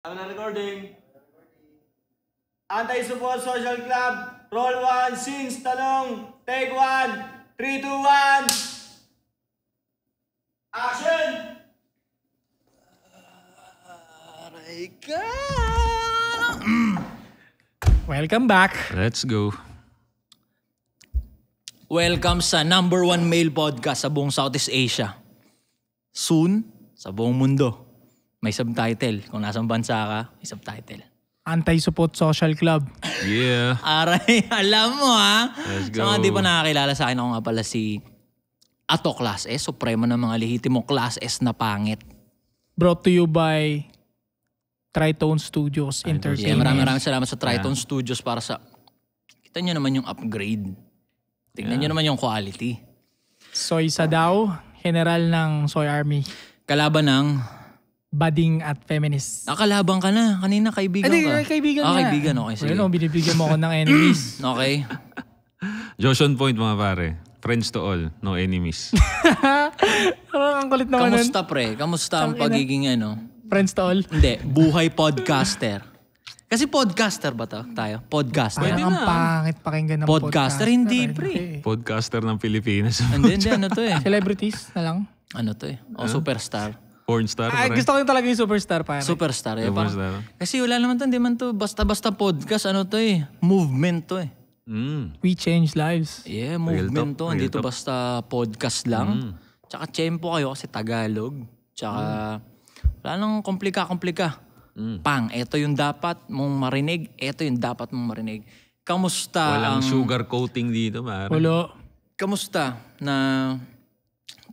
Ang na-recording. Anti-Support Social Club. Roll 1. Scenes. Tanong. Take 1. 3, 2, 1. Action! Aray ka! Welcome back. Let's go. Welcome sa number 1 male podcast sa buong Southeast Asia. Soon, sa buong mundo. May subtitle. Kung nasang bansa ka, may subtitle. Anti-Support Social Club. Yeah. Aray, alam mo ha? Let's Sa go. mga di pa nakakilala sa akin, ako nga pala si Ato Class S, supremo ng mga lehitimong Class S na pangit. Brought to you by Tritone Studios Yeah, Entertainment. maraming salamat sa Tritone Studios para sa... Kita nyo naman yung upgrade. Tingnan nyo naman yung quality. Soy Sadaw, General ng Soy Army. Kalaban ng... Bading at feminist. Nakalaban ka na. Kanina kaibigan ka. Kaibigan Ah, niya. kaibigan. Okay, sige. Well, binibigyan mo ako ng enemies. Okay. Joshon Point mga pare. Friends to all, no enemies. Ang kulit naman nun. Kamusta pre? Kamusta ang pagiging ano? Friends to all. Hindi, buhay podcaster. Kasi podcaster ba to? Tayo? Podcaster. Parang ang pangit pakinggan ng Podcaster, hindi, pre. Podcaster ng Pilipinas. Hindi, ano to eh. Celebrities na lang. Ano to eh? O superstar. Porn star Ay, pare. gusto ko yung talaga yung superstar pare. Superstar eh. Superstar. Kasi wala naman to, hindi man to basta-basta podcast. Ano to eh? Movement to eh. We change lives. Yeah, movement to. talk, Hindi real to talk. basta podcast lang. Tsaka tiyempo kayo kasi Tagalog. Tsaka wala nang komplika-komplika. Pang, ito yung dapat mong marinig. Ito yung dapat mong marinig. Kamusta Walang ang... sugar coating dito pare. Ulo. Kamusta na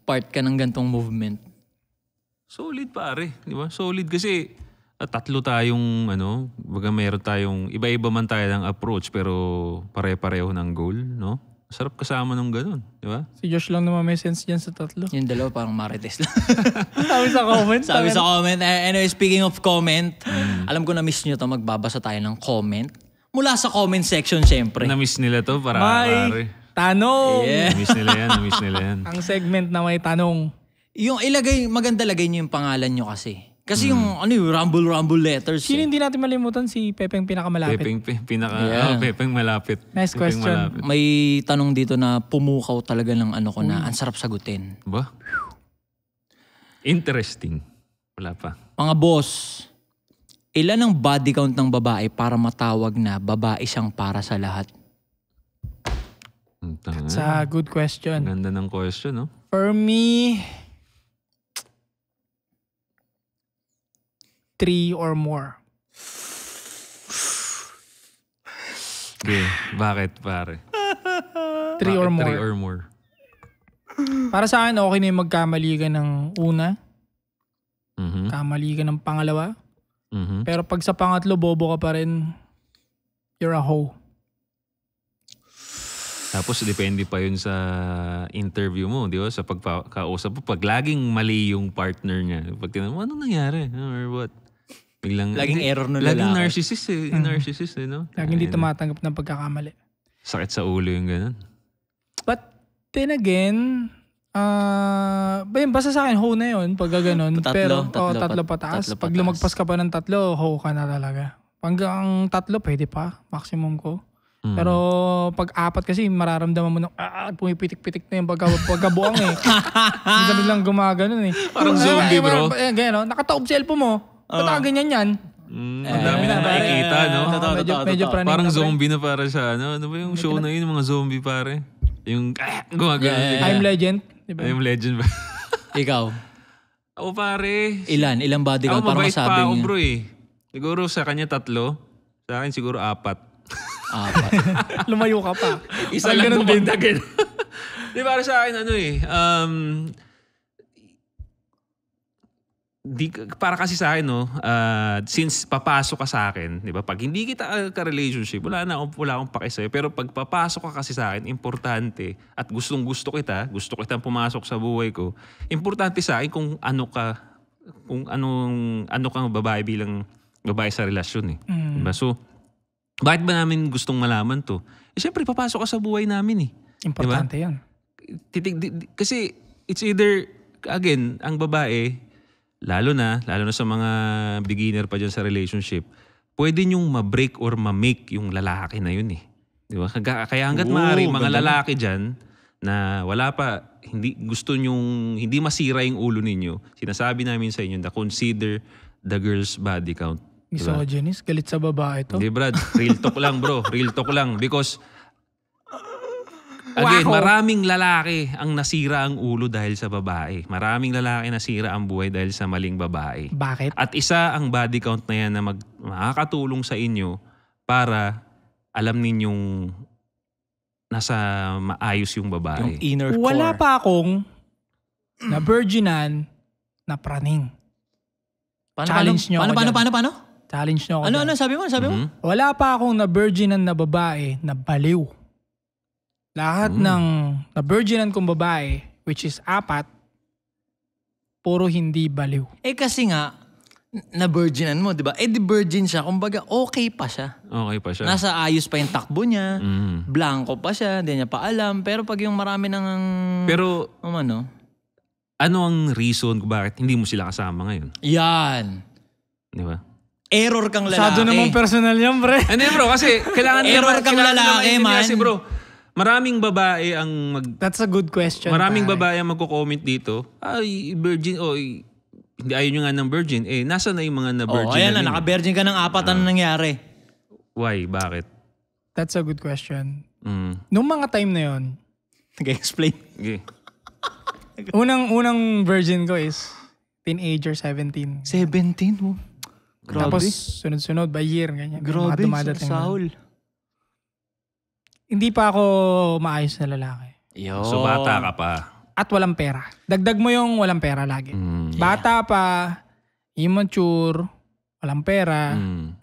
part ka ng gantong movement? Solid pare. Di ba? Solid kasi tatlo tayong ano, baga meron tayong, iba-iba man tayo ng approach pero pare-pareho ng goal, no? Sarap kasama nung ganun, di ba? Si Josh lang naman may sense dyan sa tatlo. Yung dalawa parang marites lang. Sabi sa comment. Sabi sa comment. Anyway, speaking of comment, alam ko na-miss nyo to, magbabasa tayo ng comment. Mula sa comment section, syempre. Na-miss nila to para May pare. tanong. Yeah. Na-miss nila yan, na-miss nila yan. Ang segment na may tanong. Yung ilagay, maganda lagay nyo yung pangalan nyo kasi. Kasi yung ano yung rumble letters. Sino Eh. hindi natin malimutan si Pepeng pinakamalapit? Pepeng malapit. Nice Pepeng question. malapit. May tanong dito na pumukaw talaga ng ano ko na ang sarap sagutin. Ba? Interesting. Wala pa. Mga boss, ilan ang body count ng babae para matawag na babae siyang para sa lahat? It's a good question. Ganda ng question, no? For me, 3 or more. Okay. Bakit, pare? 3 or more. 3 or more. Para sa akin, okay na yung magkamali ka ng una, Mhm. kamali ka ng pangalawa. Mhm. Pero pag sa pangatlo, bobo ka pa rin, you're a hoe. Tapos depende pa yun sa interview mo, di ba? Sa pagkakausap mo. Pag laging mali yung partner niya, pag tinanong mo, anong nangyari? Or what? Biglang, Laging error ng laging lalaki. narcissist eh. Narcissist eh, no? Lagi hindi tumatanggap ng pagkakamali. Sakit sa ulo yung ganun. But then again, basta sa akin, hoe na yun pag gano'n. Tatlo, Pero, tatlo pataas. tatlo Pag pataas. lumagpas ka pa ng 3, hoe ka na talaga. Hanggang 3, pwede pa. Maximum ko. Pero pag 4 kasi mararamdaman mo na pumipitik-pitik na yung pagkabuang eh. Hindi biglang gumaganon eh. Parang zombie, bro. Gano'n, nakataob sa elpo mo. Ba't ganyan yan? Ang dami na nakikita, no? Medyo praning Parang na, pre. zombie na para sa ano. Ano ba yung show na yun? Yung mga zombie, pare. Yung gumagano. I'm Legend. Diba? I'm legend ba? Ikaw, Ako, pare. ilang body Ako count para mabait pa masabing ako, bro eh. Siguro sa kanya 3. Sa akin siguro 4. apat? Lumayo ka pa. Isa lang pumunta ganun. Di para sa akin ano eh. Para kasi sa akin no, since papasok ka sa akin, di ba? Pag hindi kita ka-relationship, wala akong pake sa'yo. Pero pag papasok ka kasi sa akin, importante at gusto kitang pumasok sa buhay ko, importante sa akin kung ano kang babae bilang babae sa relasyon eh. Diba? So, bakit ba namin gustong malaman to? Eh, syempre, papasok ka sa buhay namin eh. Importante yan. Kasi it's either, again, ang babae, lalo na sa mga beginner pa dyan sa relationship, pwede nyong ma-break or ma-make yung lalaki na yun eh. Di ba? Kaya hanggat maaari, mga lalaki dyan na wala pa, hindi gusto nyong, hindi masira yung ulo ninyo, sinasabi namin sa inyo na consider the girl's body count. Diba? Misogynist, galit sa babae to. Hindi Brad, real talk lang bro. Real talk lang. Because, again, maraming lalaki ang nasira ang ulo dahil sa babae. Maraming lalaki nasira ang buhay dahil sa maling babae. Bakit? At isa ang body count na yan na makakatulong sa inyo para alam ninyong nasa maayos yung babae. Yung inner core. Wala pa akong na virginan na praning. Challenge nyo ako dyan. Paano? Challenge nyo ako Ano, dyan. sabi mo? Wala pa akong na virginan na babae na baliw. Lahat ng na virginan kong babae, which is 4, puro hindi baliw. Eh kasi nga, na-virginan mo, di ba? Eh di virgin siya, kumbaga okay pa siya. Okay pa siya. Nasa ayos pa yung takbo niya, blanco pa siya, hindi niya pa alam. Pero pag yung marami nang... Pero, ano ang reason kung bakit hindi mo sila kasama ngayon? Yan. Di ba? Error kang lalaki. Masyado naman personal yan, pre. Hindi bro, kasi kailangan Error kang lalaki, man. Kasi bro, maraming babae ang That's a good question. maraming pare. babae ang magko-comment dito. Ay, virgin, hindi ayaw nyo nga ng virgin. Eh, nasa na yung mga na-virgin ayan na na, naka-virgin ka ng 4, ano nangyari? Why? Bakit? That's a good question. Mm. Nung mga time na yon, Nag-explain. Okay. unang virgin ko is teenager, 17. 17, oh. Grabe. Tapos sunod-sunod by year, ganyan. Grabe, Mga dumadating na. Saul. Hindi pa ako maayos na lalaki. Yo. So, bata ka pa. At walang pera. Dagdag mo yung walang pera lagi. Bata pa, immature, walang pera,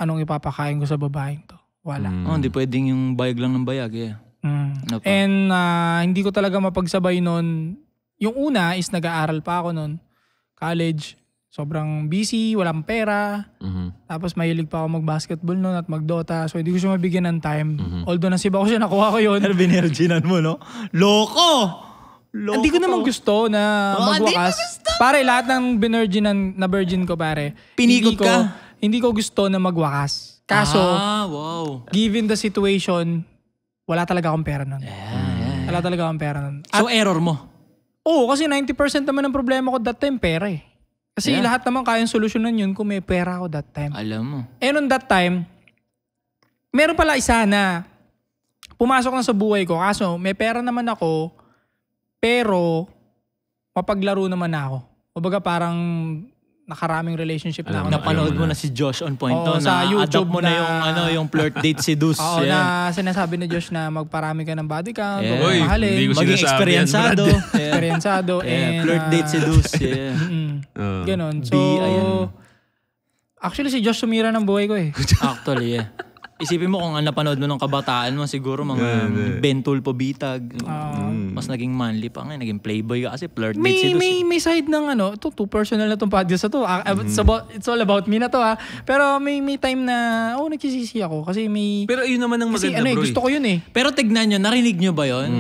anong ipapakain ko sa babaeng to? Wala. Hindi pwedeng yung bayag lang ng bayag, eh. Ano pa? And hindi ko talaga mapagsabay nun. Yung una is nag-aaral pa ako nun. College. Sobrang busy, walang pera. Tapos mahilig pa ako mag-basketball nun at mag-Dota. So hindi ko siya mabigyan ng time. Although nasiba ko siya, nakuha ko yun. Pero binirginan mo, no? Loko! Hindi ko naman gusto na magwakas. Pare, lahat ng na virgin ko, pare. Pinikot ka? Hindi ko gusto na magwakas. Kaso, wow. given the situation, wala talaga akong pera nun. Wala talaga akong pera nun. So, error mo? Oo, kasi 90% naman ng problema ko that time, pera eh. Kasi lahat naman kayang solusyonan yun kung may pera ako that time. Alam mo. And on that time, meron pala isa na pumasok na sa buhay ko. Kaso may pera naman ako, pero mapaglaro naman ako. Kumbaga parang nakaraming relationship na ako. Napanood mo na si Josh on point, Oo, no? sa YouTube Na-adopt mo na na- yung flirt date seduce. Oo, na sinasabi ni Josh na magparami ka ng body count, Yeah. huwag Uy, mahalin, hindi ko Maging sinasabi eksperyensado. yan, eksperyensado, and Flirt date seduce. Yeah. Ganon. So, ayan. actually si Josh sumira ng buhay ko eh. Actually, yeah. Isipin mo kung napanood mo ng kabataan mo, siguro mga Bentulpo Bitag. Mas naging manly pa nga, naging playboy ka kasi flirt date seduce. May side ng ito too personal na tong podcast na to. It's all about me na to ha. Pero may time na nagsisisi ako kasi may Pero yun naman ang kasi maganda, bro. gusto ko yun eh. Pero tignan nyo, narinig nyo ba yun?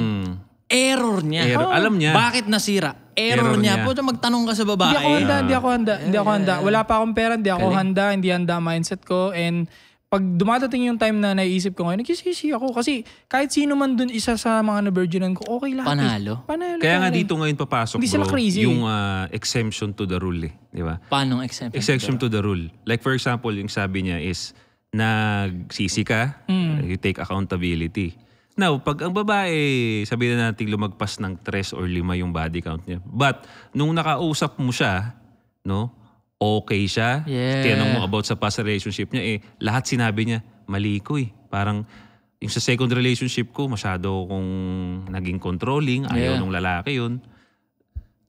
Error niya. Alam niya. Bakit nasira? Error niya. Puto magtanong ka sa babae. Hindi ako handa. Wala pa akong pera, hindi ako handa, hindi handa mindset ko. And pag dumadating yung time na naiisip ko ngayon, nagsisisi ako. Kasi kahit sino man dun isa sa mga na-virginan ko, okay lahat. Panalo. Panalo. Kaya nga pare. dito ngayon papasok, Hindi sila bro, crazy. yung exemption to the rule eh. Di ba? Paano exemption? Exemption to the rule. Like for example, yung sabi niya is, nagsisi ka, you take accountability. Now, pag ang babae, sabihin na natin lumagpas ng 3 or 5 yung body count niya. But, nung nakausap mo siya, no, okay siya, tinanong mo about sa past relationship niya, lahat sinabi niya, mali ko eh. Parang, yung sa second relationship ko, masyado kong naging controlling, ayaw nung lalaki yun.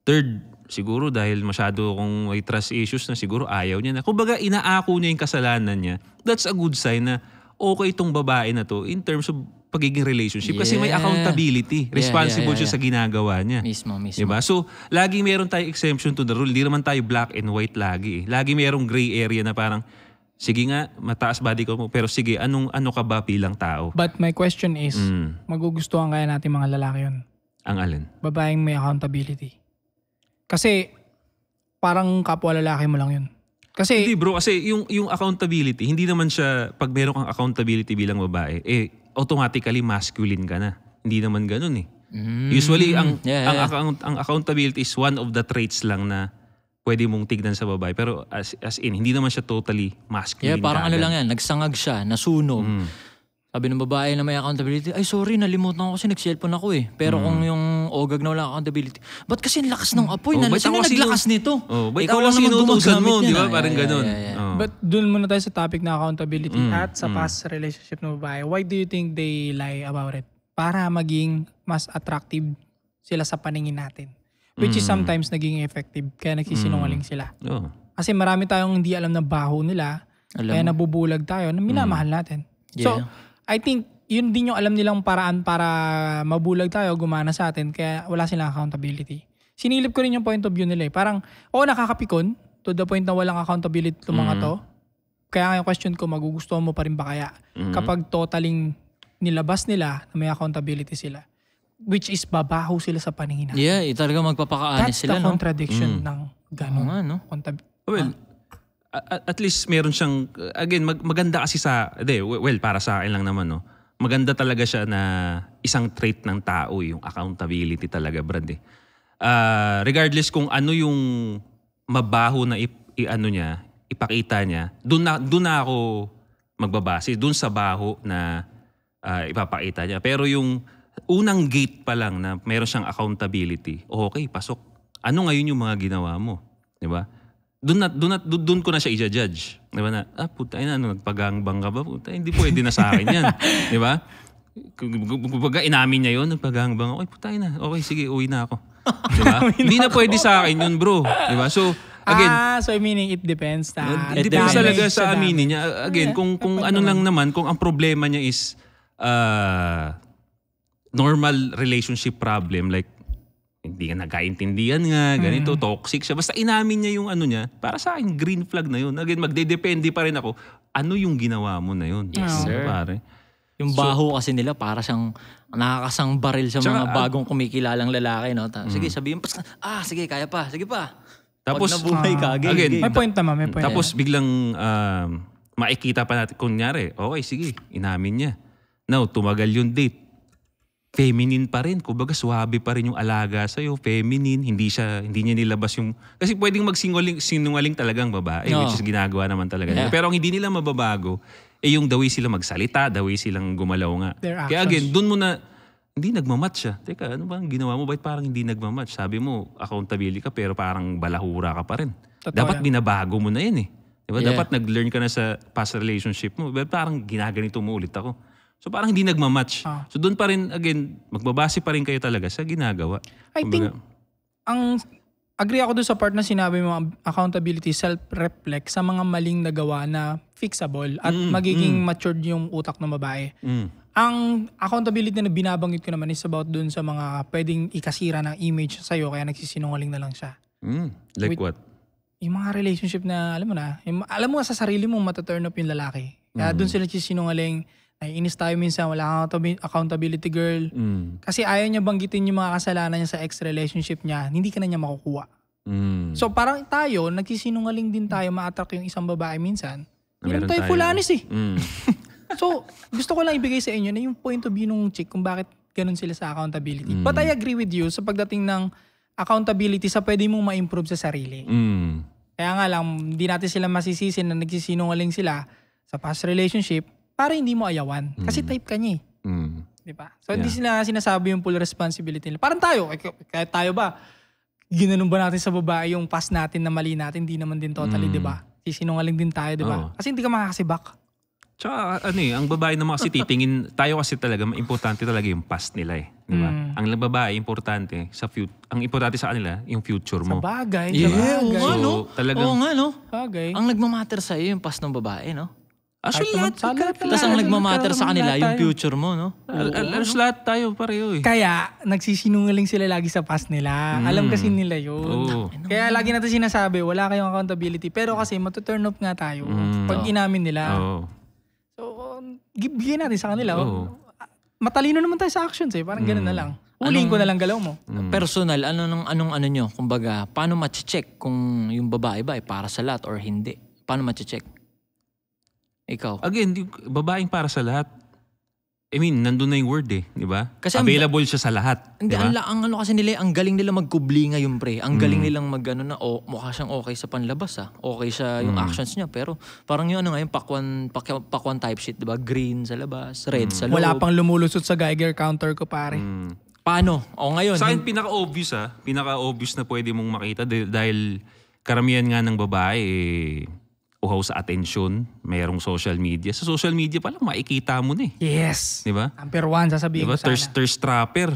Third, siguro dahil masyado kong may trust issues na siguro ayaw niya na. Kumbaga, inaako niya yung kasalanan niya. That's a good sign na okay itong babae na to in terms of pagiging relationship. Kasi may accountability. Responsible siya sa ginagawa niya. Mismo. Diba? So, lagi meron tayo exemption to the rule. Di naman tayo black and white lagi. Lagi merong gray area na parang, sige nga, mataas body ko mo, pero sige, ano ka ba bilang tao? But my question is, magugustuhan kaya natin mga lalaki yun? Ang alin? Babaeng may accountability. Kasi, parang kapwa lalaki mo lang yun. Kasi, Hindi bro, kasi yung accountability, hindi naman siya, pag meron kang accountability bilang babae, automatically masculine ka na. Hindi naman ganun eh. Usually, ang accountability is one of the traits lang na pwede mong tignan sa babae. Pero as in, hindi naman siya totally masculine. Yeah, parang kaagad. ano lang yan, nagsangag siya, nasunog. Sabi ng babae na may accountability, ay sorry, nalimutan ko kasi nag-cellphone ako eh. Pero kung yung ogag na wala accountability, ba't kasi ang lakas ng apoy? ba't Sino ako kasi naglakas nito? ba't Ikaw ako lang kasi naman inuutusan mo, gumagamit di yan, ba? ah. Parang ganun. but dun muna tayo sa topic na accountability at sa past relationship ng babae. Why do you think they lie about it? Para maging mas attractive sila sa paningin natin. Which is sometimes naging effective. Kaya nagsisinungaling sila. Oo. Kasi marami tayong hindi alam na baho nila. Kaya nabubulag tayo na minamahal natin. So, I think yun din yung alam nilang paraan para mabulag tayo, gumana sa atin. Kaya wala silang accountability. Sinilip ko rin yung point of view nila eh. Parang, nakakapikon to the point na walang accountability itong mga to. Kaya yung question ko, magugustuhan mo pa rin ba kaya kapag totaling nilabas nila na may accountability sila? Which is babaho sila sa paningin natin. Yeah, talaga magpapaka-honest That's sila, the no? contradiction ng gano'n. Oo nga, no? Well, at least meron siyang, again, maganda kasi para sa akin lang naman, no? Maganda talaga siya na isang trait ng tao, yung accountability talaga, Brad. Regardless kung ano yung mabaho na ipakita niya, doon na ako magbabase, doon sa baho na ipapakita niya. Pero yung unang gate pa lang na meron siyang accountability, okay, pasok. Ano ngayon yung mga ginawa mo? Di ba? Doon ko na siya i-judge. Di ba na, puta, nagpagangbang ka ba? Puta, hindi pwede na sa akin yan. Di ba? Kumbaga, inamin niya yun, nagpagangbang ako. Ay, puta, okay, sige, uwi na ako. Di ba? Hindi na pwede sa akin yun, bro. Di ba? So, again, so meaning it depends. it depends talaga sa aminin niya. Again, kung ano lang naman, kung ang problema niya is normal relationship problem, like hindi ka nagkaintindihan nga, ganito, toxic siya. Basta inamin niya yung ano niya, para sa akin, green flag na yun. Again, magdedepende pa rin ako, ano yung ginawa mo na yun? Yes, sir. Pare. Yung baho kasi nila, para siyang nakakasang baril sa mga bagong kumikilalang lalaki, no? Sige, sabihin pa, sige, kaya pa, sige pa. Tapos, pag nabuhay ka, again, May point naman, may point. Tapos biglang makikita pa natin, kunyari, okay, sige, inamin niya. Now, tumagal yung date. Feminine pa rin. Kumbaga, suwabe pa rin yung alaga sa'yo. Feminine. Hindi niya nilabas yung... Kasi pwedeng magsinungaling talagang babae, which is ginagawa naman talaga. Yeah. Pero ang hindi nila mababago, yung the way sila magsalita, the way silang gumalaw nga. Kaya again, dun mo na, hindi nagmamatch siya. Teka, ano ba ang ginawa mo? Bakit parang hindi nagmamatch? Sabi mo, accountability ka, pero parang balahura ka pa rin. Dapat binabago mo na yun eh. Diba? Yeah. Dapat nag-learn ka na sa past relationship mo. But parang ginaganito mo ulit ako. So parang hindi nagmamatch. So doon pa rin, again, magbabase pa rin kayo talaga sa ginagawa. I think, agree ako doon sa part na sinabi mo, accountability, self-reflect sa mga maling nagawa na fixable at magiging matured yung utak ng babae. Ang accountability na binabanggit ko naman is about doon sa mga pwedeng ikasira ng image sa'yo kaya nagsisinungaling na lang siya. Like what? Yung mga relationship na, alam mo sa sarili mong mataturn up yung lalaki. Kaya doon sila nagsisinungaling. Naiinis tayo minsan, wala kang accountability girl. Kasi ayaw niya banggitin yung mga kasalanan niya sa ex-relationship niya, hindi ka na niya makukuha. So parang tayo, nagsisinungaling din tayo ma-attract yung isang babae minsan. Hindi tayo fulanis eh. So gusto ko lang ibigay sa inyo na yung point of view ng chick kung bakit ganun sila sa accountability. But I agree with you sa pagdating ng accountability sa pwede mong ma-improve sa sarili. Kaya nga lang, hindi natin sila masisisi na nagsisinungaling sila sa past relationship para hindi mo ayawan. Kasi type ka niya eh. Diba? So hindi sila sinasabi yung full responsibility nila. Parang tayo, kahit tayo ba, ginanon ba natin sa babae yung past natin na mali natin, hindi naman din totally, diba? Sisinungaling din tayo, diba? Kasi hindi ka makakasibak. Tsaka ang babae naman kasi titingin, tayo kasi talaga, importante talaga yung past nila eh. Diba? Ang babae, importante, ang importante sa kanila, yung future mo. Sa bagay. Yeah, oo nga, no? Talagang, Oo nga, no? Bagay. Ang nagmamatter sa'yo yung past ng babae, no? actually, Tapos ang nagmamatter sa kanila, yung future mo, no? lahat tayo pareho eh. Kaya, nagsisinungaling sila lagi sa past nila. Alam kasi nila yun. Kaya lagi natin sinasabi, wala kayong accountability. Pero kasi, matuturn up nga tayo pag inamin nila. So, bigyan natin sa kanila. Matalino naman tayo sa actions eh. Parang gano'n na lang. Huliin ko na lang galaw mo. Personal, anong ano nyo? Kumbaga, paano ma-check kung yung babae ba ay para sa lahat or hindi? Paano ma-check? Ikaw? Again, babaeng para sa lahat. I mean, nandun na yung word eh, di ba? Kasi available siya sa lahat, Hindi, di ba? ang ano kasi nila, ang galing nila magkubli ngayon, pre. Ang galing nilang mag-ano na, mukha siyang okay sa panlabas, ah. Okay siya yung actions niya. Pero parang yung ano ngayon, pakwan type shit, di ba? Green sa labas, red sa loob. Wala pang lumulusot sa Geiger counter ko, pare. Paano? O ngayon. Sa akin, pinaka-obvious pinaka-obvious na pwede mong makita dahil karamihan nga ng babae uhaw sa atensyon, mayroong social media. Sa social media pa lang, makikita mo na eh. Yes. Di ba? Number 1, sasabihin Diba? ko sana. Thirst trapper.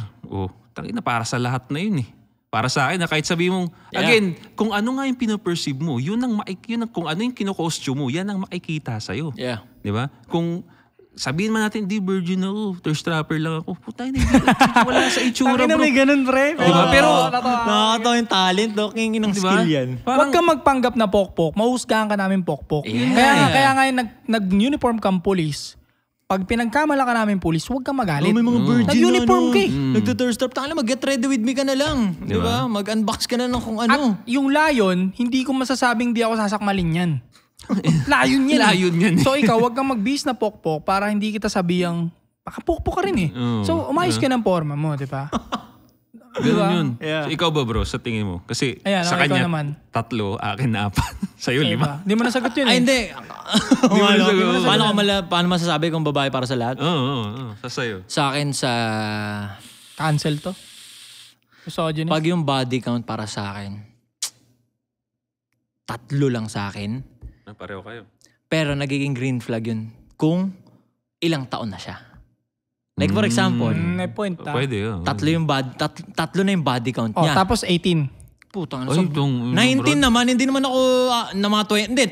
Tangina, para sa lahat na yun eh. Para sa akin, kahit sabihin mong, again, kung ano nga yung pinoperceive mo, kung ano yung kino-costume mo, yan ang makikita sa'yo. Yeah. Di ba? Kung sabihin man natin, di virgin ako, thirst trapper lang ako, putay na, wala sa itsura, Tangina, bro. may ganun, pre. Diba? Pero, nakakatawa yung talent, no? Kingin ng Diba? skill yan. Huwag kang magpanggap na pokpok. Mahusgahan ka namin pokpok. Yeah. Kaya nga yung nag-uniform kang police, pag pinagkamala ka namin police, huwag kang magalit. May mga virgin Nag-uniform na, ka eh. Nagtuthirst trap. Tangina, mag-get ready with me ka na lang. Di ba? Mag-unbox ka na ng kung ano. At yung layon, hindi ko masasabing di ako sasakmalin yan. Layon yan. Layon yan eh. So ikaw, huwag kang magbihis na pokpok para hindi kita sabihang, baka pokpok ka rin eh. So umayos ka ng forma mo, di ba? Ganun yun. Yeah. So, ikaw ba bro, sa tingin mo? Kasi Ayan, sa okay, ikaw kanya, naman. 3, akin na 4. Sa'yo, 5. Diba? Di mo nasagot yun eh. Ay, hindi. sagot. Paano masasabi kung babae para sa lahat? Oo. Sa sa'yo. Sa akin, sa... Cancel to. Misogynist. Pag yung body count para sa akin, 3 lang sa akin. Pareho kayo. Pero nagiging green flag yun kung ilang taon na siya. Like for example, May point ta. Pwede yun. tatlo na yung body count Oh, niya. tapos 18. Putang Ay, so, itong- 19 naman, hindi naman ako na mga 20. Hindi,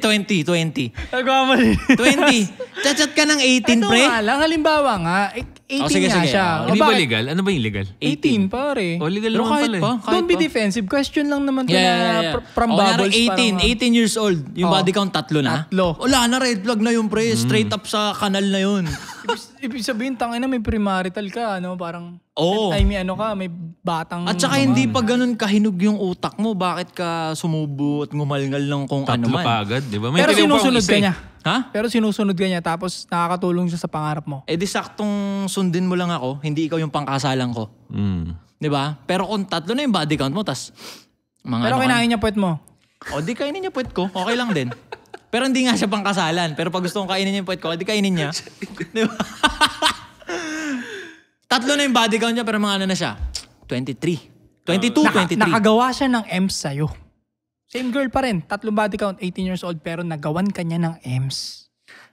20. Nagkamali. 20. Chat ka ng 18, Ito pre. nga lang, halimbawa nga, 18 sige, nga sige. siya. Oh, O Hindi ba bakit? legal? Ano ba yung legal? 18, pare. O, legal Pero naman kahit pala pa, eh. kahit Don't be pa. defensive. Question lang naman to Yeah. from O, bubbles. kunyari, 18 years old. Yung Oh. body count, 3 na. 3. Wala na, red flag na yun, pre. Straight up sa kanal na yun. Ibig sabihin, tangina, may premarital ka, ano, parang, Oo. ay, may ano ka, may batang... At saka hindi pa ganun kahinog yung utak mo. Bakit ka sumubo at ngumalngal ng kung ano 3 man? pa agad, di ba? May Pero dalawa pa akong sinusunod isa ka eh. niya. Ha? Pero sinusunod ka niya, tapos nakakatulong siya sa pangarap mo. Eh di saktong sundin mo lang ako, hindi ikaw yung pangkasalan ko. Di ba? Pero kung 3 na yung body count mo, tas mga Pero ano kinain niya puwet mo. O di kainin niya puwet ko, okay lang din. Pero hindi nga siya pangkasalan. Pero pag gusto kong kainin niya yung puwet ko, di kainin niya. Di ba? 3 na yung body count niya, pero mga ano na siya? 23. 22, 23. Nakagawa siya ng EMS sa'yo. Same girl pa rin. 3 body count, 18 years old, pero nagawan ka niya ng EMS.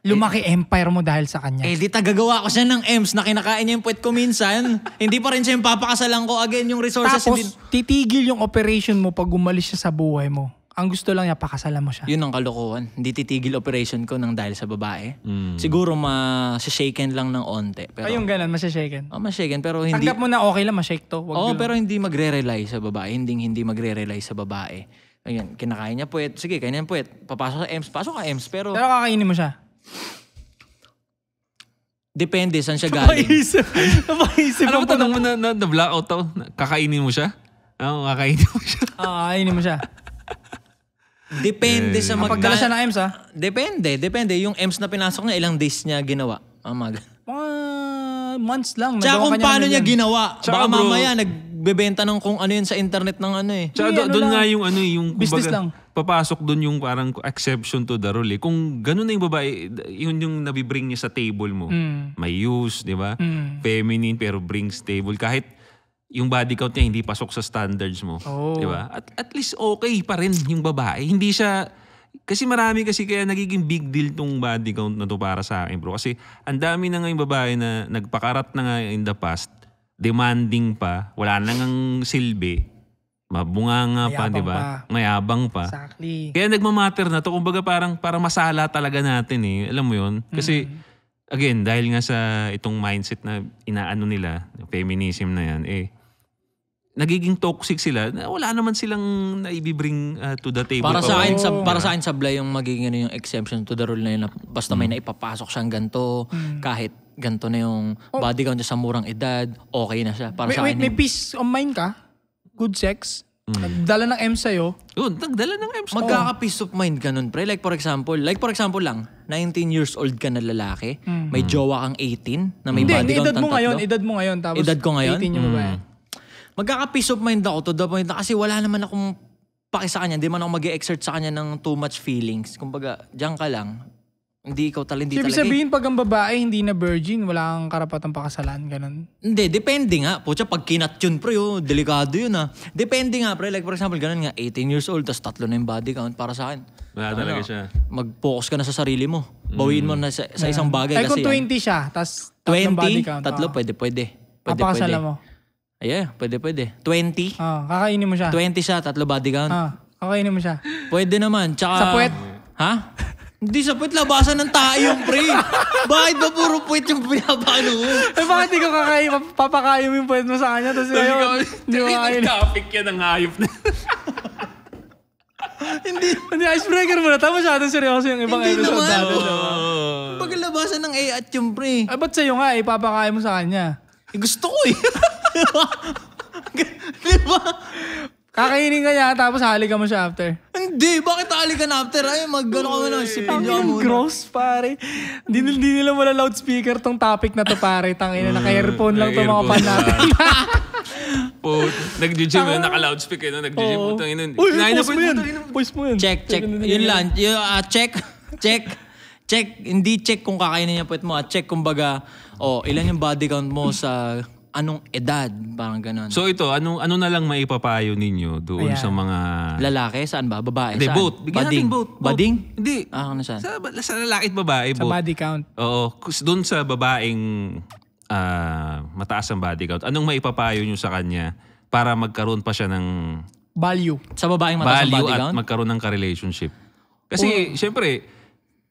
Lumaki empire mo dahil sa kanya. Eh di tagagawa ko siya ng EMS na kinakain niya yung puwet ko minsan. Hindi pa rin siya yung papakasalan ko. Again, yung resources. Tapos, titigil yung operation mo pag umalis siya sa buhay mo. Ang gusto lang niya, pakasalan mo siya. Yun ang kalokohan. Hindi titigil operation ko nang dahil sa babae. Siguro ma-shaken lang ng onte. Pero, Ay, yung ganun, masya-shaken. ma-shaken pero hindi... Tanggap mo na okay lang, ma-shake to. Wag Oo, yun. pero hindi magre-rely sa babae. Hindi magre-rely sa babae. Ayan, kinakain niya puwet. Sige, kainin niya puwet. Papasok sa EMS. Pasok ka EMS. Pero Pero kakainin mo siya. depende saan siya galing. Napaisip Ano ba tanong mo na blackout ako? Kakainin mo siya? Oo, kakainin mo siya. Kakainin mo siya. Depende sa Pagdala siya ng EMS, ha? Depende. Yung EMS na pinasok niya, ilang days niya ginawa. Mga Mga months lang. Tsaka Nagawa kung ka niya paano ng niya million. ginawa. Tsaka Baka bro, mamaya nagbebenta ng kung ano yun sa internet ng ano eh. Tsaka Hindi, ano doon lang. nga yung ano yung Business kumbaga, lang. papasok doon yung parang exception to the rule eh. Kung ganun na yung babae, yun yung nabibring niya sa table mo. May use, di ba? Feminine pero brings table. Kahit yung body count niya hindi pasok sa standards mo. Oh. Di ba? At least okay pa rin yung babae. Hindi siya... Kasi marami kasi kaya nagiging big deal tong body count na to para sa akin, bro. Kasi ang dami na nga yung babae na nagpakarat na nga in the past, demanding pa, wala na ngang silbi, mabunganga pa, Mayabang di ba? pa. Mayabang pa. Exactly. Kaya nagmamatter na to. Kumbaga parang masala talaga natin eh. Alam mo yun? Kasi, again, dahil nga sa itong mindset na inaano nila, feminism na yan, nagiging toxic sila, na wala naman silang naibibring to the table. Para sa akin, para sa akin sablay yung magiging yung exemption to the rule na yun na basta may naipapasok siyang ganito, kahit ganito na yung body count niya sa murang edad, okay na siya. Para sa akin. May peace of mind ka? Good sex? Nagdala ng M sa'yo? Nagdala ng M sa'yo. Magkaka-peace of mind ka nun, pre. Like for example lang, 19 years old ka na lalaki, may jowa kang 18 na may body count ng tatlo. Edad mo ngayon. Tapos edad ko ngayon? 18 yung babae. Magkaka-peace of mind ako to the point na kasi wala naman akong paki sa kanya. Hindi man ako mag-exert sa kanya ng too much feelings. Kumbaga, diyan ka lang. Hindi ikaw hindi Ibig talaga. sabihin, pag ang babae hindi na virgin, wala kang karapatang pakasalan, ganun. Hindi, depende nga. Pucha, pag kinat yun, pre, delikado yun Depende nga, pre. Like for example, ganun nga, 18 years old, tas 3 na yung body count para sa akin. Wala talaga siya. Mag-focus ka na sa sarili mo. Bawiin mo na sa isang bagay. Ay, kung kasi 20 siya, tas 20, body count. tatlo, pwede. Papakasalan mo. Yeah, pwede. 20. Kakainin mo siya. 20 siya, 3 body count. Kakainin mo siya. Pwede naman. Tsaka, Sa puwet? Ha? Hindi sa puwet, labasan ng tayo, pre. Bakit ba puro puwet yung pinapano mo? Bakit di ko papakain mo yung puwet mo sa kanya? Tapos ngayon, hindi mo kakain. Topic yan ang hayop na. Hindi, icebreaker mo na. Tama masyadong seryoso yung ibang Hindi episode naman. natin. Pag labasan ng at yung pre. Ay, ba't sa'yo nga papakain mo sa kanya? Gusto ko eh. Diba? Kakainin ka niya, tapos halikan mo siya after. Hindi, bakit ali ka na after? Ay, mag-gano ka na, sipilyo ka Ang muna. gross, pare. Hindi nila wala loudspeaker tong topic na to, pare. Tangina, naka-earphone lang to mga fan natin. Nag-gym yun, naka-loudspeaker yun, nag-gym mo. Uy, post mo yan. Check. Yun lang. Check. Hindi check kung kakainin niya puwet mo. Check kumbaga, ilan yung body count mo sa anong edad. Parang ganun. So ito, ano na lang maipapayo ninyo doon sa mga... Lalaki? Saan ba? Babae? Hindi, saan? both. Bigyan natin both. Bading? Hindi. Ano saan? Sa lalaki at babae, Sa both. body count. Oo. Doon sa babaeng mataas ang body count, anong maipapayo nyo sa kanya para magkaroon pa siya ng Value. Sa babaeng mataas ang value body at count? magkaroon ng ka-relationship? Kasi, syempre,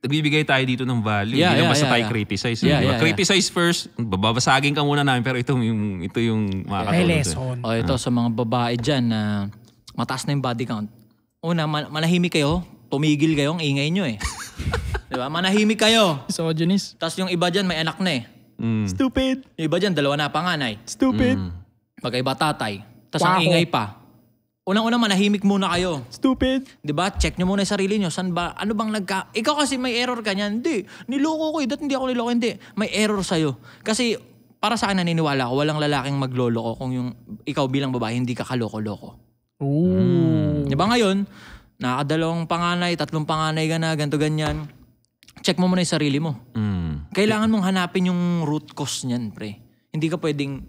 nagbibigay tayo dito ng value. Yeah, Hindi lang basta yeah, tayo yeah. criticize. Yeah. Criticize first, babasagin ka muna namin, pero ito yung makakatulong. lesson. Ito sa mga babae dyan na mataas na yung body count. Una, manahimik kayo. Tumigil kayo, ang ingay nyo eh. Diba? Manahimik kayo. Misogynis. Tapos yung iba dyan may anak na eh. Stupid. Yung iba dyan, 2 na panganay. Stupid. Magkaiba tatay. Tapos ang Wako. ingay pa. Unang-una, manahimik muna kayo. Stupid. Diba? Check nyo muna yung sarili nyo. Saan ba? Ano bang Ikaw kasi may error ka niyan. Hindi. Niloko ko eh. Dati hindi ako niloko. Hindi. May error sa'yo. Kasi para sa akin naniniwala ko, walang lalaking magloloko kung yung ikaw bilang babae hindi ka kaloko-loko. Ooh. Diba ngayon, nakakadalawang panganay, 3 panganay ka na, ganito ganyan. Check mo muna yung sarili mo. Kailangan mong hanapin yung root cause niyan, pre. Hindi ka pwedeng,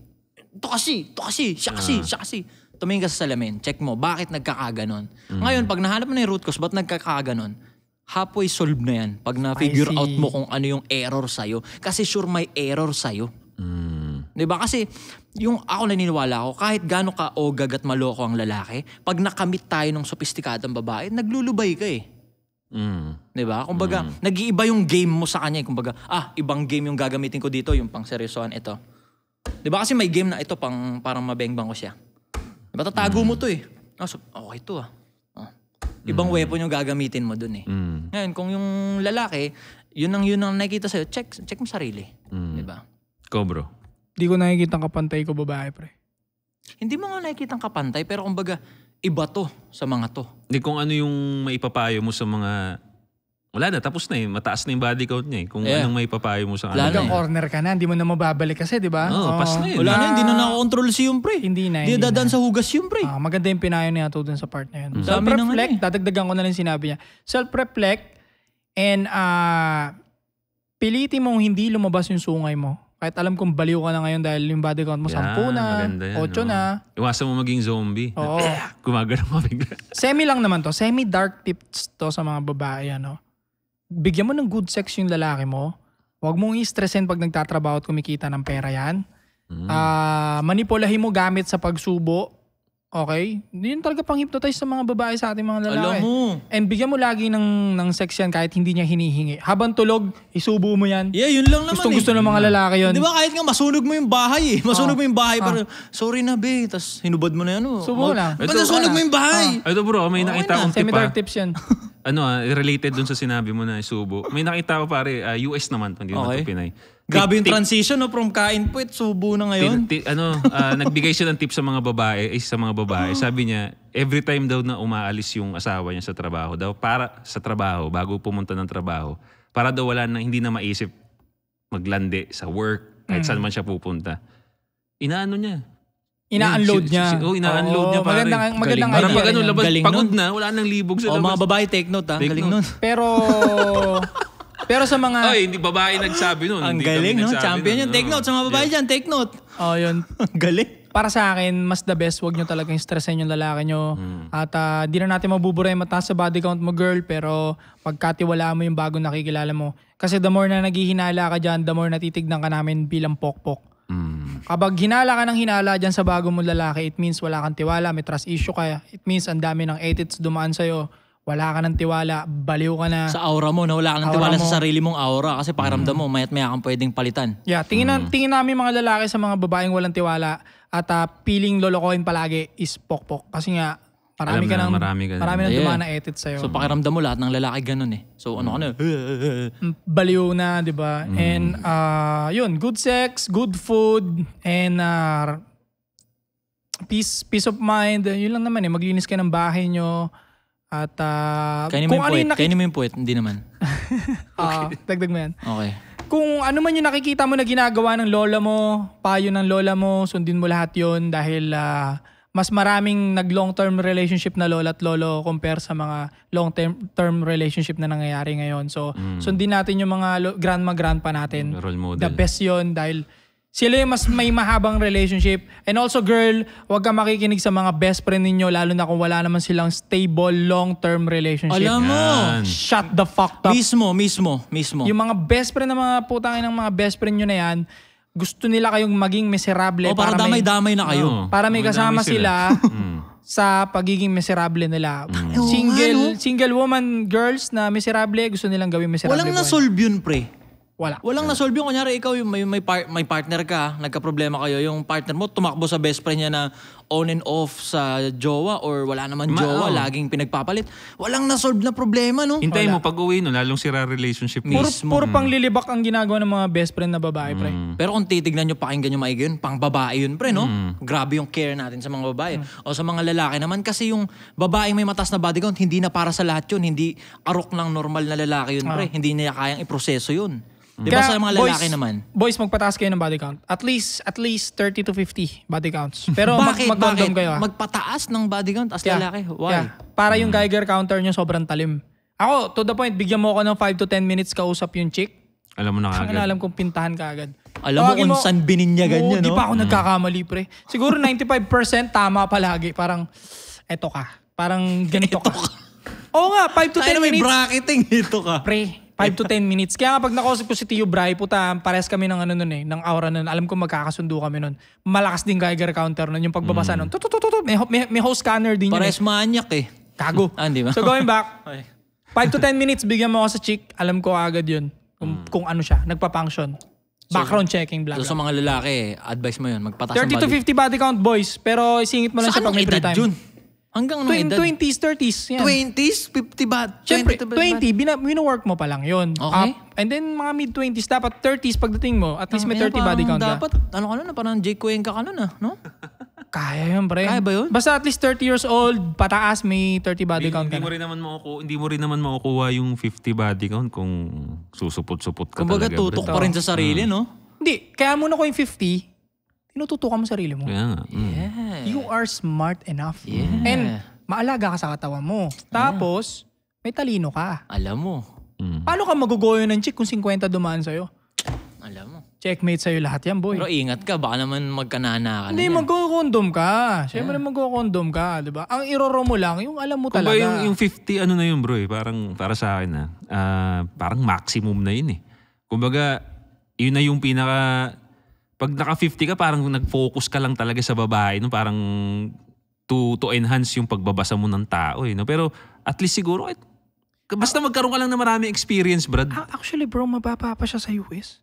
siya kasi. Tumingin ka sa salamin, check mo, bakit nagkakaganon? Ngayon, pag nahanap mo na yung root cause, ba't nagkakaganon? Halfway solve na yan pag na-figure out mo kung ano yung error sa'yo. Kasi sure may error sa'yo. Diba? Kasi yung ako naniniwala ako, kahit gaano ka ogag at maloko ang lalaki, pag nakamit tayo ng sophisticadong babae, naglulubay ka eh. Diba? Kumbaga, nag-iiba yung game mo sa kanya. Kumbaga, ibang game yung gagamitin ko dito, yung pang seryosohan ito. Diba? Kasi may game na ito parang mabengbang ko siya. Diba? Tatago mo to eh. Okay to Ibang weapon yung gagamitin mo dun eh. Ngayon, kung yung lalaki, yun ang nakikita sa'yo, check mo sarili. Diba? Ko bro. Di ko nakikita ang kapantay ko babae, pre. Hindi mo nga nakikita ang kapantay, pero kumbaga, iba to sa mga to. Hindi kung ano yung maipapayo mo sa mga... Wala na, tapos na eh. Mataas na yung body count niya eh. Kung anong maipapayo mo sa Wala kanila. na Hanggang corner ka na, hindi mo na mababalik kasi, di ba? Pas na yun. Wala na, hindi na nakakontrol si yung pre. Hindi na. Hindi dadaan sa hugas yung pre. Maganda yung pinayo niya to dun sa part na yun. Dami na nga Self-reflect, eh. dadagdagan ko na lang sinabi niya. Self-reflect and pilitin mong hindi lumabas yung sungay mo. Kahit alam kong baliw ka na ngayon dahil yung body count mo 10 na, 8 na. Iwasan mo maging zombie. Oo. Gumagano mo bigla. Semi lang naman to. Semi-dark tips to sa mga babae. Bigyan mo ng good sex yung lalaki mo. Huwag mong i-stressin pag nagtatrabaho at kumikita ng pera yan. Manipulahin mo gamit sa pagsubo. Okay? Yun talaga pang-hypnotize sa mga babae sa ating mga lalaki. Alam mo. And bigyan mo lagi ng sex yan kahit hindi niya hinihingi. Habang tulog, isubo mo yan. Yeah, yun lang naman Gustong-gusto ng mga lalaki yun. Di ba kahit nga masunog mo yung bahay Masunog mo yung bahay. Pero, sorry na be. Tapos hinubad mo na yan. Subo lang. Ba't nasunog mo yung bahay? Ito bro, may nakita akong tip Semi-dark tips yan. related dun sa sinabi mo na subo. May nakita ko pare, US naman, hindi naman Okay. to Pinay. Grabe yung transition from kain puwet, subo na ngayon. Nagbigay siya ng tip sa mga babae, Sabi niya, every time daw na umaalis yung asawa niya sa trabaho, bago pumunta ng trabaho, para daw hindi na maisip maglandi sa work, kahit saan man siya pupunta. Inaano niya. Ina-unload niya. Ina-unload niya pare. Magandang Para idea pag rin yun. labas, Galing pagod nun. na, wala nang libog sa labas. Mga babae, take note Take Galing note. nun. Pero sa mga... Ay, hindi babae nagsabi nun. Ang Hindi kami galing, no? nagsabi Champion nun. yun. Take note sa mga babae dyan, take note. yun. Ang galing. Para sa akin, mas the best, wag nyo talagang stressin yung lalaki nyo. At di na natin mabubura yung mataas sa body count mo, girl, pero pagkatiwalaan mo yung bagong nakikilala mo. Kasi the more na naghihinala ka dyan, the more natitignan ka namin bilang pokpok. Kapag hinala ka ng hinala dyan sa bagong mong lalaki, it means wala kang tiwala, may trust issue ka. It means ang dami ng edits dumaan sa'yo. Wala ka ng tiwala, baliw ka na. Sa aura mo, na wala ka ng Aura tiwala mo. sa sarili mong aura. Kasi pakiramdam mo, mayat maya kang pwedeng palitan. Yeah, tingin namin mga lalaki sa mga babaeng walang tiwala at piling lolokohin palagi is pokpok. Kasi nga, marami nang dumaan na edits sa'yo. So pakiramdam mo, lahat ng lalaki ganun So ano ka na? Baliw na, di ba? And yun, good sex, good food, and peace of mind. Yun lang naman maglinis ka ng bahay nyo. At Kainin mo yung puwet, hindi naman. dagdag mo yan. Okay. Kung ano man yung nakikita mo na ginagawa ng lola mo, payo ng lola mo, sundin mo lahat yun dahil mas maraming nag-long-term relationship na lola at lolo compare sa mga long-term relationship na nangyayari ngayon. So, sundin natin yung mga grandma-grandpa natin. Role model. The best yun dahil sila yung mas may mahabang relationship. And also, girl, huwag ka makikinig sa mga best friend ninyo lalo na kung wala naman silang stable long-term relationship. Alam mo. Shut the fuck up. Mismo. Yung mga best friend ng mga putangin ng mga best friend nyo na yan, gusto nila kayong maging miserable. Para damay-damay na kayo. Para may kasama sila sa pagiging miserable nila. Single woman girls na miserable, gusto nilang gawing miserable. Walang na-solve yun, pre. Walang na-solve yun. Kunyari, ikaw yung may partner ka, nagka-problema kayo, yung partner mo tumakbo sa best friend niya na on and off sa jowa or wala naman jowa, laging pinagpapalit. Walang na-solve na problema, no? Hintayin mo pag-uwi lalong sira relationship mo. Puro pang lilibak ang ginagawa ng mga best friend na babae, pre. Pero kung titignan nyo, pakinggan nyo maigi yun, pang babae yun, pre, no? Grabe yung care natin sa mga babae. O sa mga lalaki naman, kasi yung babaeng may matas na body count, hindi na para sa lahat yun. Hindi arok ng normal na lalaki yun, pre. Hindi niya kayang iproseso yun. Di ba sa mga lalaki naman? Boys, magpataas kayo ng body count. At least 30 to 50 body counts. Pero Bakit? mag-condom kayo. Magpataas ng body count as lalaki? Why? Para yung Geiger counter nyo sobrang talim. Ako, to the point, bigyan mo ako ng 5 to 10 minutes kausap yung chick. Alam mo na Ang kagad. alam kong pintahan ka agad. Alam mo kung saan bininyagan niya, no? Di pa ako nagkakamali, pre. Siguro 95% tama palagi. Parang, eto ka. Parang ganito ka. Oo nga, 5 to 10 may minutes. bracketing ito ka. Pre, 5 to 10 minutes. Kaya nga pag nakausap ko si Tio Bray, puta, parehas kami ng ng aura nun. Alam ko magkakasundo kami nun. Malakas din Geiger counter nun. Yung pagbabasa nun. May host scanner din yun. Parehas manyak eh. Kago. Di ba? So going back, 5 to 10 minutes, bigyan mo ako sa chick. Alam ko agad yun. Kung ano siya. Nagpa-function. Background checking, blah, So sa blah. mga lalaki, advice mo yun, magpataas 30 ng to 50 body count, boys. Pero isingit mo lang siya pag may free time. Yun? Hanggang anong edad? 20s, 30s. Yan. 20s? 50 ba? Siyempre, 20 wino-work mo pa lang yun. Okay. And then mga mid-20s, dapat 30s pagdating mo. At least may 30 body count ka. Dapat, ano ka na, parang Jake Cuenca ka na, no? Kaya yun, pre. Kaya ba yun? Basta at least 30 years old, pataas, may 30 body count ka Hindi na. mo rin naman makukuha yung 50 body count kung susupot-supot ka Kumbaga, talaga. tutok pa rin sa sarili, no? Hindi, kaya muna ko yung 50, tinututukan mo sarili mo. Kaya nga. You are smart enough. And maalaga ka sa katawan mo. Tapos, may talino ka. Alam mo. Paano ka magugoyo ng chick kung 50 dumaan sa'yo? Alam mo. Checkmate sa'yo lahat yan, boy. Pero ingat ka, baka naman magkanana ka Hindi, na yan. magkukondom ka. Siyempre magkukondom ka, di ba? Ang iroro mo lang, yung alam mo Kung ba talaga. yung 50, ano na yun bro eh. Parang, para sa akin parang maximum na yun eh. Kumbaga, yun na yung pinaka, pag naka 50 ka, parang nag-focus ka lang talaga sa babae. No? Parang, to enhance yung pagbabasa mo ng tao no? Pero at least siguro basta magkaroon ka lang na marami experience, Brad. Actually, bro, mababa pa siya sa US.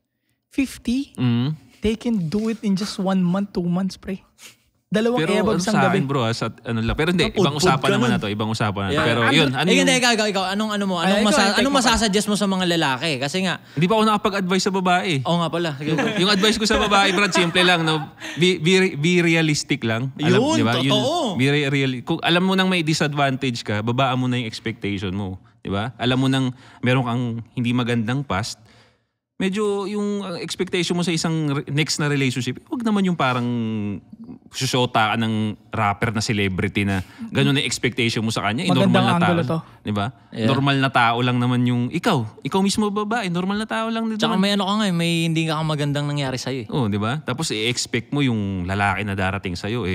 50. They can do it in just 1 month, 2 months, pre. 2 ebags ang sa gabi. akin, bro, pero hindi, ibang usapan naman na to. Ibang usapan na to. Yeah. Pero yun, ikaw, anong masasuggest mo sa mga lalaki? Kasi nga, hindi pa ako nakapag-advise sa babae. oo nga pala. Sige. Yung advice ko sa babae, Brad, simple lang, no? Be realistic lang. Yun, di ba? totoo. Kung alam mo nang may disadvantage ka, babaan mo na yung expectation mo. Di ba? Alam mo nang meron kang hindi magandang past, medyo yung expectation mo sa isang next na relationship, wag naman yung parang susota ka ng rapper na celebrity na ganun na expectation mo sa kanya. Magandang Normal na angulo tao. to. Diba? Yeah. Normal na tao lang naman yung ikaw mismo babae, normal na tao lang. Tsaka may ano ka nga, may hindi ka magandang nangyari sa'yo. Oh, di ba? Tapos i-expect mo yung lalaki na darating sa'yo,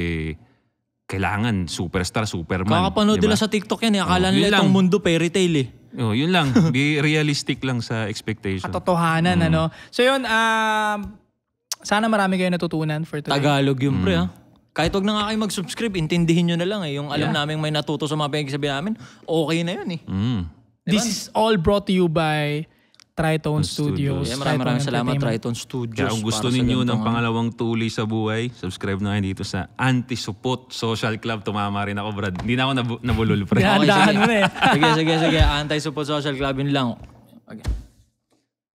kailangan superstar, superman. Kakapanood nila sa TikTok yan. Akala nila itong mundo fairy tale eh. Oh, yun lang. Be realistic lang sa expectation. Katotohanan, ano? So yun, sana marami kayo natutunan for today. Tagalog yun, pre, ha? Kahit wag na nga kayo mag-subscribe, intindihin nyo na lang eh. Yung alam namin may natuto sa mga pinagsabi namin, okay na yun eh. This is all brought to you by Tritone Studios. Yeah, maraming salamat, Tritone Studios. Kaya kung gusto ninyo ng pangalawang tuloy sa buhay, subscribe na kayo dito sa Anti-Supot Social Club. Tumama rin ako, Brad. Hindi na ako nabulol, pre. Dahan mo na eh. Sige. Anti-Support Social Club, yun lang. Okay.